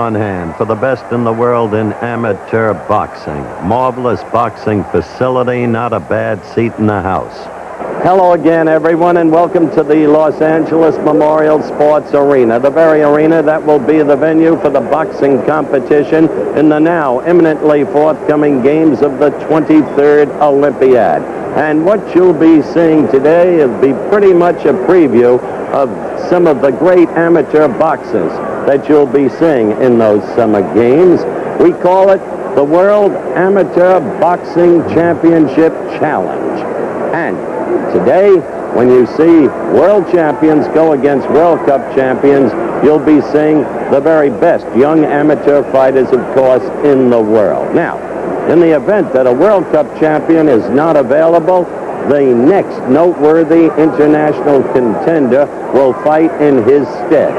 on hand for the best in the world in amateur boxing. Marvelous boxing facility, not a bad seat in the house. Hello again, everyone, and welcome to the Los Angeles Memorial Sports Arena, the very arena that will be the venue for the boxing competition in the now imminently forthcoming games of the 23rd Olympiad. And what you'll be seeing today will be pretty much a preview of some of the great amateur boxers that you'll be seeing in those summer games. We call it the World Amateur Boxing Championship Challenge. And today, when you see world champions go against World Cup champions, you'll be seeing the very best young amateur fighters, of course, in the world. Now, in the event that a World Cup champion is not available, the next noteworthy international contender will fight in his stead.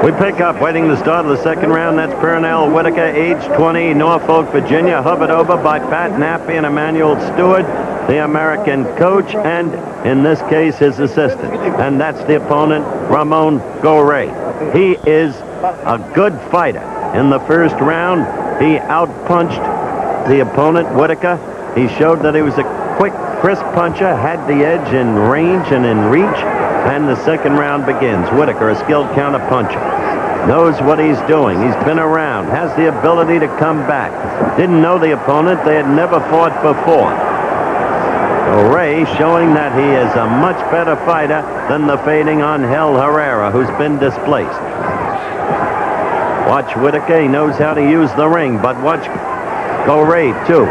We pick up, waiting the start of the second round. That's Pernell, Whitaker, age 20, Norfolk, Virginia, hovered over by Pat Nappy and Emmanuel Stewart, the American coach, and in this case, his assistant. And that's the opponent, Ramon Goire. He is a good fighter. In the first round, he outpunched the opponent, Whitaker. He showed that he was a quick, crisp puncher, had the edge in range and in reach. And the second round begins. Whitaker, a skilled counter-puncher, knows what he's doing. He's been around, has the ability to come back. Didn't know the opponent. They had never fought before. Goire showing that he is a much better fighter than the fading Angel Herrera, who's been displaced. Watch Whitaker. He knows how to use the ring, but watch Goire, too.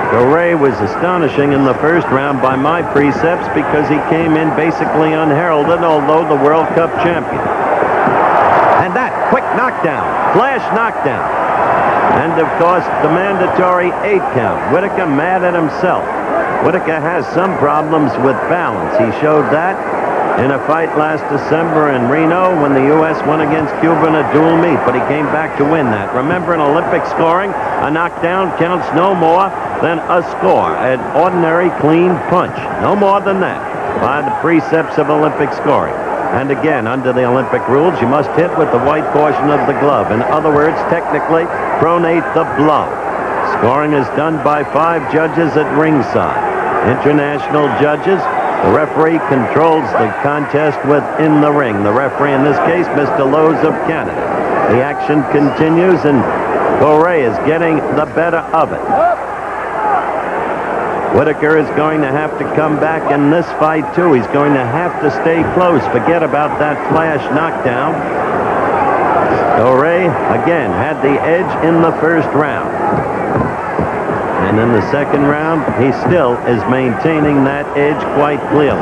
Goire was astonishing in the first round by my precepts because he came in basically unheralded, although the World Cup champion. And that quick knockdown, flash knockdown. And, of course, the mandatory 8 count. Whitaker mad at himself. Whitaker has some problems with balance. He showed that in a fight last December in Reno when the U.S. went against Cuba in a dual meet, but he came back to win that. Remember, in Olympic scoring, a knockdown counts no more than a score, an ordinary clean punch. No more than that by the precepts of Olympic scoring. And again, under the Olympic rules, you must hit with the white portion of the glove. In other words, technically, pronate the blow. Scoring is done by 5 judges at ringside. International judges. The referee controls the contest within the ring. The referee, in this case, Mr. Lowe's of Canada. The action continues, and Goire is getting the better of it. Whitaker is going to have to come back in this fight, too. He's going to have to stay close. Forget about that flash knockdown. Goire, again, had the edge in the first round. And in the second round, he still is maintaining that edge quite clearly.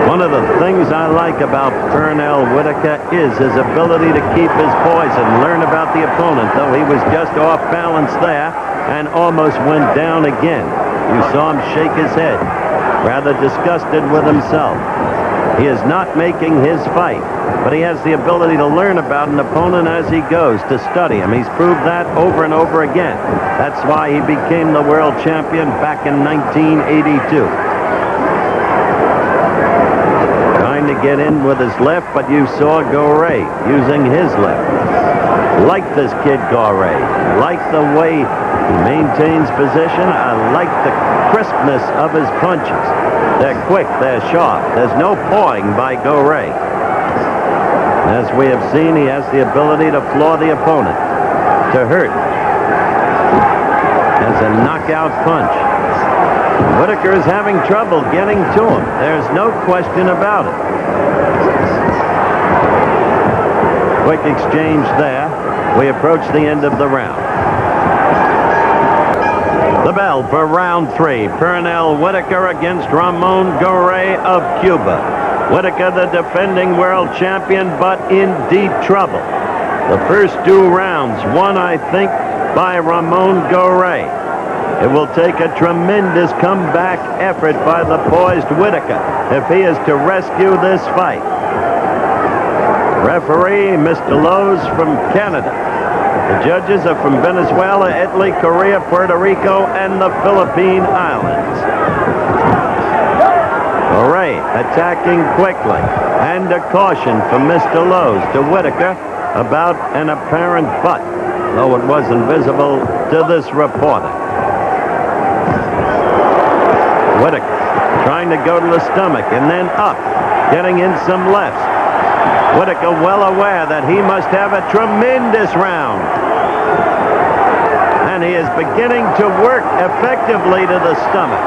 One of the things I like about Pernell Whitaker is his ability to keep his poise and learn about the opponent, though he was just off balance there and almost went down again. You saw him shake his head, rather disgusted with himself. He is not making his fight, but he has the ability to learn about an opponent as he goes, to study him. He's proved that over and over again. That's why he became the world champion back in 1982. Trying to get in with his left, but you saw Goire using his left. Like this kid Goire. Like the way he maintains position. I like the crispness of his punches. They're quick, they're sharp. There's no pawing by Goire. As we have seen, he has the ability to floor the opponent, to hurt. As a knockout punch. Whitaker is having trouble getting to him. There's no question about it. Quick exchange there. We approach the end of the round. The bell for round 3. Pernell Whitaker against Ramon Goire of Cuba. Whitaker, the defending world champion, but in deep trouble. The first 2 rounds won, I think, by Ramon Goire. It will take a tremendous comeback effort by the poised Whitaker if he is to rescue this fight. Referee, Mr. Lowe's from Canada. The judges are from Venezuela, Italy, Korea, Puerto Rico, and the Philippine Islands. Goire attacking quickly. And a caution from Mr. Lowe's to Whitaker about an apparent butt, though it wasn't visible to this reporter. Whitaker trying to go to the stomach and then up, getting in some lefts. Whitaker well aware that he must have a tremendous round. And he is beginning to work effectively to the stomach.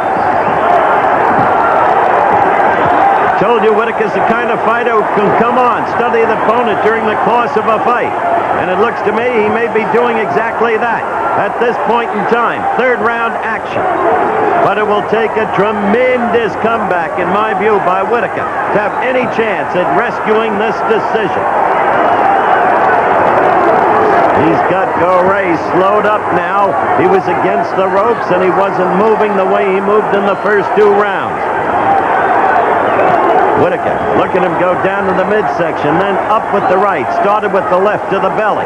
Told you Whitaker's the kind of fighter who can come on, study the opponent during the course of a fight. And it looks to me he may be doing exactly that at this point in time. Third round action. But it will take a tremendous comeback, in my view, by Whitaker to have any chance at rescuing this decision. He's got Goire slowed up now. He was against the ropes and he wasn't moving the way he moved in the first 2 rounds. Whitaker, look at him go down to the midsection, then up with the right. Started with the left to the belly.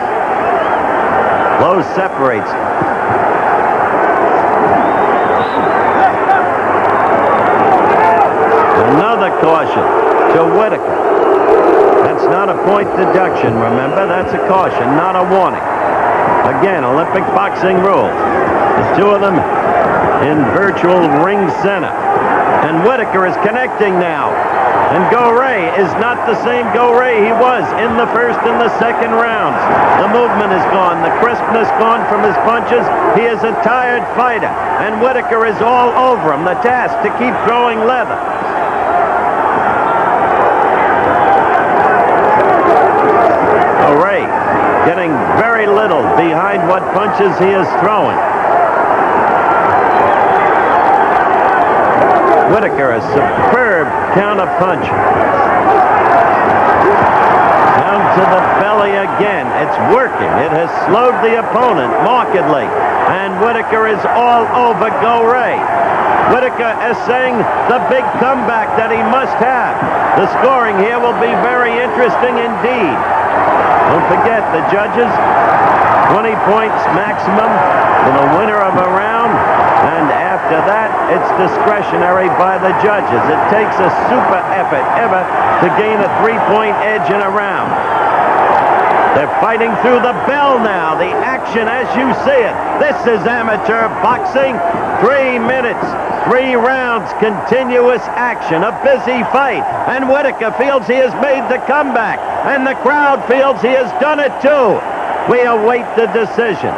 Lowe's separates. Another caution to Whitaker. That's not a point deduction, remember. That's a caution, not a warning. Again, Olympic boxing rules. The two of them in virtual ring center. And Whitaker is connecting now. And Goire is not the same Goire he was in the first and the second rounds. The movement is gone. The crispness gone from his punches. He is a tired fighter. And Whitaker is all over him. The task to keep throwing leather. Goire getting very little behind what punches he is throwing. Whitaker, a superb counter-puncher. Down to the belly again. It's working. It has slowed the opponent markedly. And Whitaker is all over Goire. Whitaker essaying the big comeback that he must have. The scoring here will be very interesting indeed. Don't forget, the judges, 20 points maximum for the winner of a round. And after that, it's discretionary by the judges. It takes a super effort ever to gain a 3-point edge in a round. They're fighting through the bell now. The action as you see it. This is amateur boxing. 3 minutes, 3 rounds, continuous action. A busy fight. And Whitaker feels he has made the comeback. And the crowd feels he has done it too. We await the decision.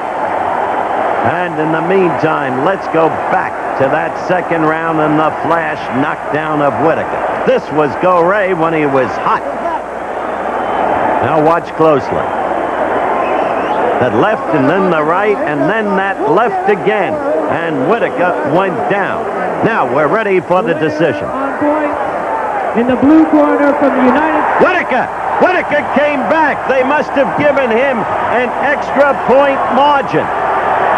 And in the meantime, let's go back to that second round and the flash knockdown of Whitaker. This was Goire when he was hot. Now watch closely. That left and then the right and then that left again. And Whitaker went down. Now we're ready for the decision. On point in the blue corner from the United States. Whitaker! Whitaker came back. They must have given him an extra point margin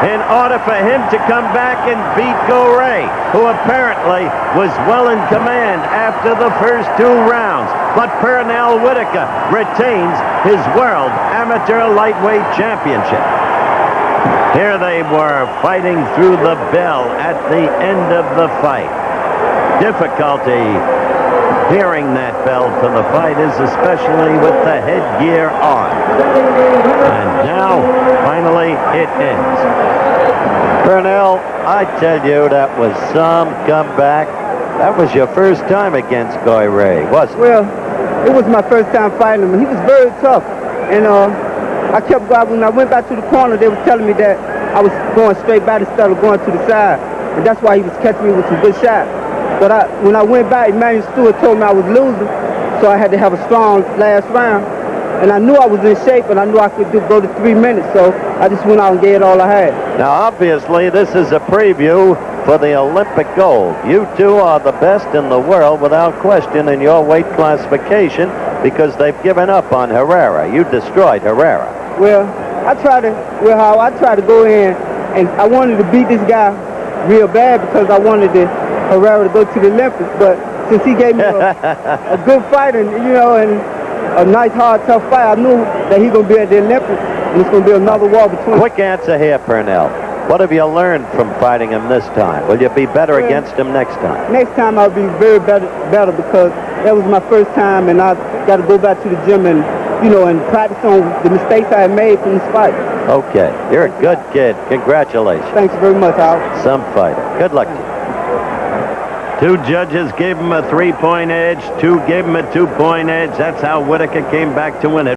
in order for him to come back and beat Goire, who apparently was well in command after the first 2 rounds. But Pernell Whitaker retains his World Amateur Lightweight Championship. Here they were fighting through the bell at the end of the fight. Difficulty hearing that bell for the fight is especially with the headgear on. And now, finally, it ends. Pernell, I tell you, that was some comeback. That was your first time against Goire, wasn't it? Well, it was my first time fighting him. He was very tough. And I kept going. When I went back to the corner, they were telling me that I was going straight back instead of going to the side. And that's why he was catching me with some good shots. But when I went back, Emmanuel Stewart told me I was losing, so I had to have a strong last round. And I knew I was in shape, and I knew I could go to 3 minutes, so I just went out and gave it all I had. Now, obviously, this is a preview for the Olympic gold. You two are the best in the world, without question, in your weight classification, because they've given up on Herrera. You destroyed Herrera. Well, I tried to go in, and I wanted to beat this guy real bad because I wanted Herrera to go to the Olympics, but since he gave me a good fight and a nice, hard, tough fight, I knew that he gonna be at the Olympics. And it's going to be another war between. Quick answer here, Pernell. What have you learned from fighting him this time? Will you be better against him next time? Next time I'll be very better because that was my first time, and I got to go back to the gym and, you know, and practice on the mistakes I had made from this fight. Okay. You're a good kid. Congratulations. Thanks very much, Howard. Some fighter. Good luck to you. Two judges gave him a 3-point edge. Two gave him a 2-point edge. That's how Whitaker came back to win it.